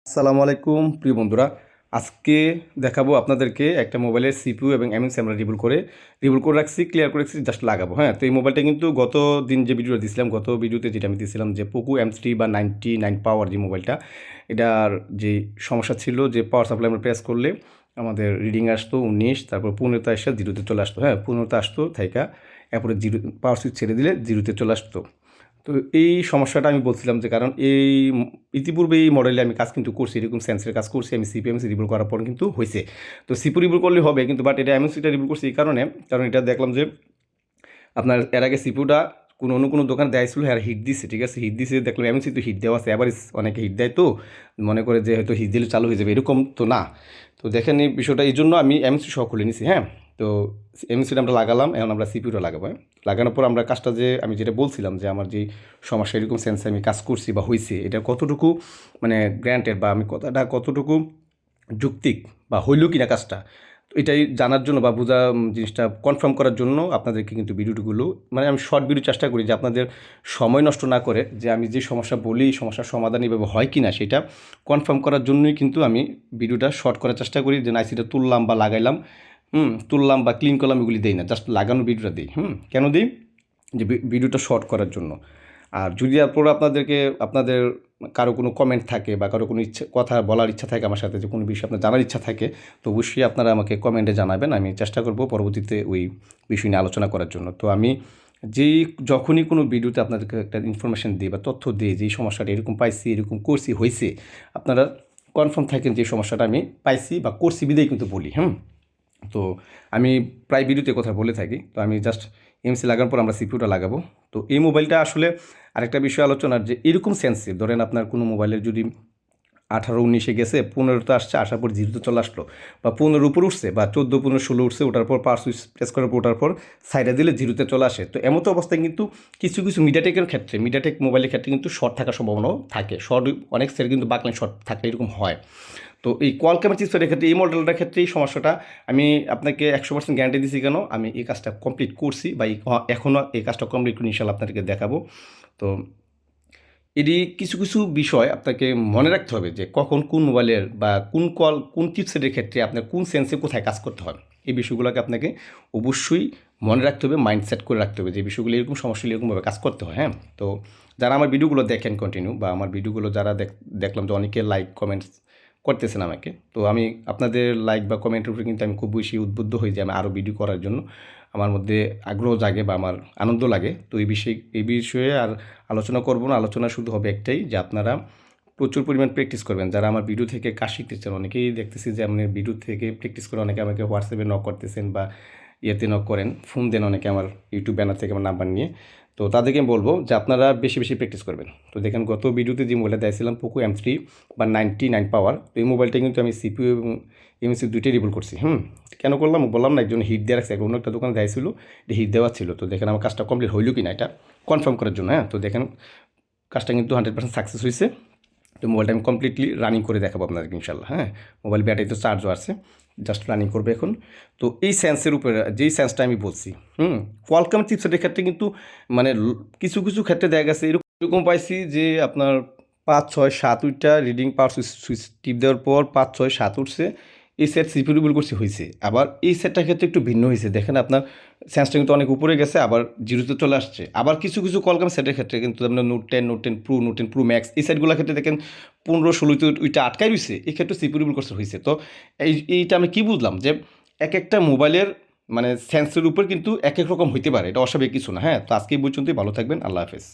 আসসালামু আলাইকুম প্রিয় বন্ধুরা। আজকে দেখাবো আপনাদেরকে একটা মোবাইলের সিপিইউ এবং এমএমসি আমরা রিভিউ করে রাখছি, ক্লিয়ার করে রাখছি, জাস্ট লাগাবো। হ্যাঁ, তো এই মোবাইলটা কিন্তু গত দিন যে ভিডিওটা দিয়েছিলাম, গত ভিডিওতে যেটা আমি দিয়েছিলাম যে পোকো M3 বা 99 পাওয়ার যে মোবাইলটা, এটার যে সমস্যা ছিল যে পাওয়ার সাপ্লাই আমরা প্রেস করলে আমাদের রিডিং আসতো 19, তারপর 15তে আসে জিরোতে চলে আসতো। হ্যাঁ, 15তে আসতো থাইকা, এরপরে জিরো পাওয়ার সুইচ ছেড়ে দিলে জিরোতে চলে আসতো। তো এই সমস্যাটা আমি বলছিলাম যে কারণ ইতিপূর্বে এই মডেলে আমি কাজ কিন্তু করছি, এরকম সেন্সের কাজ করছি আমি সিপিএমসি রিভিউ করার পর কিন্তু হয়েছে। তো সিপি রিভিউ করলে হবে কিন্তু, বাট এটা এমএমসিটা রিভিউ করছি এই কারণে, কারণ এটা দেখলাম যে আপনার এর আগে সিপিউটা অন্য কোনো দোকানে দেয় ছিল, হ্যাঁ হিট দিচ্ছে, ঠিক আছে, হিট দিচ্ছে দেখলাম এমএমসি তো হিট দেওয়া আছে, আবার অনেকে হিট দেয়, তো মনে করে যে হয়তো হিট দিলে চালু হয়ে যাবে, এরকম তো না। তো দেখেন এই বিষয়টা, এই জন্য আমি এমএমসি সহ খুলে নিছি। হ্যাঁ, তো এমএমসিটা আমরা লাগালাম, এখন আমরা সিপিউটা লাগাবো। হ্যাঁ, লাগানোর পর আমরা কাজটা যে আমি যেটা বলছিলাম যে আমার যে সমস্যা এরকম সেন্সে আমি কাজ করছি বা হয়েছে, এটা কতটুকু মানে গ্র্যান্টেড বা আমি কথাটা কতটুকু যৌক্তিক বা হইল কিনা কাজটা, তো এটাই জানার জন্য বা বোঝা জিনিসটা কনফার্ম করার জন্য আপনাদেরকে কিন্তু ভিডিওগুলো মানে আমি শর্ট ভিডিও চেষ্টা করি যে আপনাদের সময় নষ্ট না করে যে আমি যে সমস্যা বলি এই সমস্যার সমাধান এভাবে হয় কি না সেটা কনফার্ম করার জন্যই কিন্তু আমি ভিডিওটা শর্ট করার চেষ্টা করি, যে আইসিটা তুললাম বা লাগাইলাম, তুললাম বা ক্লিন করলাম এগুলি দেই না, জাস্ট লাগানোর ভিডিওটা দিই। কেন দিই? যে ভিডিওটা শর্ট করার জন্য। আর যদি আপনাদেরকে আপনাদের কারো কোনো কমেন্ট থাকে বা কারো কোনো কথা বলার ইচ্ছা থাকে আমার সাথে, যে কোনো বিষয়ে আপনার জানার ইচ্ছা থাকে, তো অবশ্যই আপনারা আমাকে কমেন্টে জানাবেন, আমি চেষ্টা করব পরবর্তীতে ওই বিষয় নিয়ে আলোচনা করার জন্য। তো আমি যখনই কোনো ভিডিওতে আপনাদেরকে একটা ইনফরমেশন দিই বা তথ্য দিই যে এই সমস্যাটা এরকম পাইছি, এরকম করছি, হয়েছে, আপনারা কনফার্ম থাকেন যে এই সমস্যাটা আমি পাইছি বা করছি বিদেই কিন্তু বলি। তো আমি প্রায় ভিডিওতে কথা বলে থাকি। তো আমি জাস্ট এমসি লাগানোর পর আমরা সিপিইউটা লাগাবো। তো এই মোবাইলটা আসলে আরেকটা বিষয় আলোচনার, যে এরকম সেন্সিটিভ ধরেন আপনার কোনো মোবাইলের যদি 18-19-এ গেছে, 15তে আসছে, আসার পর জিরোতে চলে আসলো, বা 15 উপর উঠছে বা 14-15-16 উঠছে, ওঠার পর পাওয়ার সুইচ প্রেস করার পর ওঠার পর সাইডে দিলে জিরোতে চলে আসে। তো এমন তো অবস্থায় কিন্তু কিছু কিছু মিডিয়াটেকের ক্ষেত্রে, মিডিয়াটেক মোবাইলের ক্ষেত্রে কিন্তু শর্ট থাকার সম্ভাবনাও থাকে। শর্ট অনেক সেল কিন্তু বাকলাইন শর্ট থাকলে এরকম হয়। তো এই কোয়ালকমের চিপসেটের ক্ষেত্রে, এই মডেলটার ক্ষেত্রে এই সমস্যাটা আমি আপনাকে 100% গ্যারান্টি দিচ্ছি। কেন? আমি এই কাজটা কমপ্লিট করছি বা এখনও এই কাজটা কমপ্লিট করে ইনশাল্লাহ আপনাদেরকে দেখাবো। তো এটি কিছু কিছু বিষয় আপনাকে মনে রাখতে হবে যে কখন কোন মোবাইলের বা কোন চিপসেটের ক্ষেত্রে আপনার কোন সেন্সে কোথায় কাজ করতে হবে, এই বিষয়গুলোকে আপনাকে অবশ্যই মনে রাখতে হবে, মাইন্ডসেট করে রাখতে হবে যে বিষয়গুলো এরকম সমস্যা এরকমভাবে কাজ করতে হয়। তো যারা আমার ভিডিওগুলো দেখেন কন্টিনিউ, বা আমার ভিডিওগুলো যারা দেখলাম যে অনেকে লাইক কমেন্টস করতেছেন আমাকে, তো আমি আপনাদের লাইক বা কমেন্টের উপরে কিন্তু আমি খুব বেশি উদ্বুদ্ধ হই যে আমি আরও ভিডিও করার জন্য, আমার মধ্যে আগ্রহ জাগে বা আমার আনন্দ লাগে। তো এই বিষয়ে আর আলোচনা করব না, আলোচনা শুধু হবে একটাই, যে আপনারা প্রচুর পরিমাণ প্র্যাকটিস করবেন। যারা আমার ভিডিও থেকে কাজ শিখতেছেন, অনেকেই দেখতেছি যে আপনি ভিডিও থেকে প্র্যাকটিস করে অনেকে আমাকে হোয়াটসঅ্যাপে নক করতেছেন বা ইয়েতে নক করেন, ফোন দেন অনেকে আমার ইউটিউব ব্যানার থেকে আমার নাম্বার নিয়ে। তো তাদেরকে আমি বলবো যে আপনারা বেশি বেশি প্র্যাকটিস করবেন। তো দেখেন গত ভিডিওতে যে মোবাইলটা দিয়েছিলাম পোকো M3 বা 99 পাওয়ার, তো এই মোবাইলটা কিন্তু আমি সিপিইউ এবং এমএসি দুইটাই রিভিউ করছি। কেন করলাম বললাম না, একজন হিট দেওয়া রাখছে, অন্য একটা দোকানে দিয়েছিল, এটা হিট দেওয়া ছিল। তো দেখেন আমার কাজটা কমপ্লিট হইল কি না এটা কনফার্ম করার জন্য। তো দেখেন কাজটা কিন্তু 100% সাকসেস হয়েছে। তো মোবাইলটা আমি কমপ্লিটলি রানিং করে দেখাবো আপনাদেরকে ইনশাল্লাহ। মোবাইল ব্যাটারি তো চার্জও আছে, জাস্ট রানিং করবে এখন। তো এই সেন্সের উপরে যেই সেন্সটা আমি বলছি, কোয়ালকম চিপসেটের ক্ষেত্রে কিন্তু মানে কিছু কিছু ক্ষেত্রে দেখা গেছে এরকম পাইছি যে আপনার 5, 6, 7 উইটটা রিডিং পাওয়ার সুইচ টিপ দেওয়ার পর 5, 6, 7 উঠছে, এই সেট সিপিউবল করছে হয়েছে। আবার এই সেটটার ক্ষেত্রে একটু ভিন্ন হয়েছে, দেখেন আপনার সেন্সটা কিন্তু অনেক উপরে গেছে, আবার জিরোতে চলে আসছে। আবার কিছু কিছু কলকাম সেটের ক্ষেত্রে কিন্তু আপনার note 10 pro, note 10 pro max এই সেটগুলোর ক্ষেত্রে দেখেন 15-16তে ওইটা আটকাই রয়েছে, এই ক্ষেত্রে সিপিউবল করছে হয়েছে। তো এইটা আমি কী বুঝলাম, যে এক একটা মোবাইলের মানে সেন্সের উপর কিন্তু এক এক রকম হইতে পারে, এটা অস্বাভাবিক কিছু না। তো আজকে এই পর্যন্তই, ভালো থাকবেন, আল্লাহ হাফেজ।